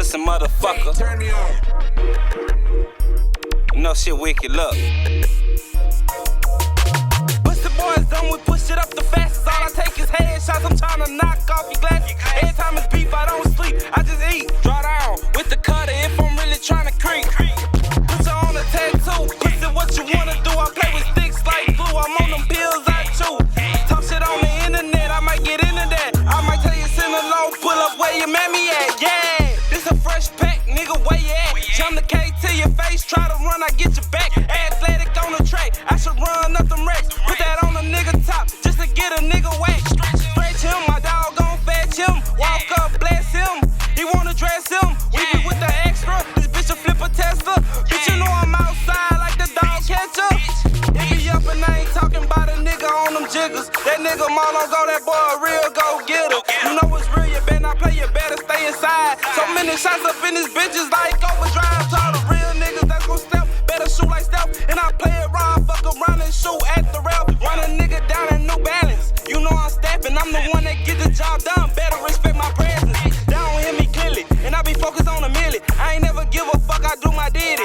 pussy motherfucker. Turn me on. You know shit wicked, look. Pussy boys done with push it up the fastest. All I take is headshots, I'm tryna knock off your glasses. Every time it's beef, I don't sleep, I just eat. Draw down with the cutter if I'm really tryna creep. Put you on a tattoo, pussy what you wanna do. I play with sticks like glue, I'm on them pills I chew. Talk shit on the internet, I might get into that. I might tell you send a low, pull up where your mammy at, yeah. This a fresh pack, nigga, where you at? Jump the K to your face, try to run, I get your back. Athletic on the track, I should run up them racks. Put that on a nigga top, just to get a nigga whack. Stretch him, my dog gon' fetch him. Walk up, bless him, he wanna dress him. We be with the extra, this bitch a flip a Tesla. Bitch, you know I'm outside like the dog catcher. It be up and I ain't talking about a nigga on them jiggers. That nigga Marlon go, that boy a real go-getter. You know it's real, you better not play, you better stay inside. So many shots up in these bitches like overdrive. To all the real niggas that's gon' step, better shoot like Steph. And I play it raw, fuck around and shoot at the rail. Run a nigga down in New Balance. You know I'm stepping, I'm the one that get the job done. Better respect my presence. They don't hear me clearly, and I be focused on a milli. I ain't never give a fuck, I do my ditty.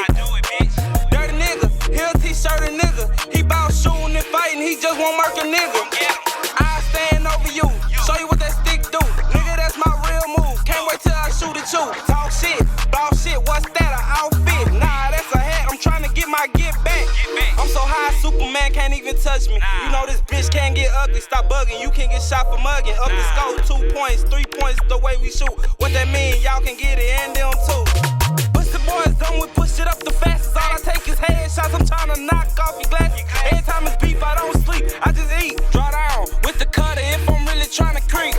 Dirty nigga, he'll t-shirt a nigga. He bout shooting and fighting, he just won't murk a nigga. I stand over you, show you what that stick do. Nigga, that's my real move. Can't wait till I shoot at you. Talk shit, bout shit, what's that, an outfit? Nah, that's a hat, I'm trying to get my get back. I'm so high, Superman can't even touch me. You know this bitch can't get ugly, stop bugging. You can get shot for mugging. Up the score, 2 points, 3 points, the way we shoot. What that mean, y'all can get it and them too. Pussy boys done with push it up the fastest. All I take is headshots, I'm tryna knock off your glasses. Every time it's beef, I don't sleep, I just eat. Draw down with the cutter if I'm really tryna creep.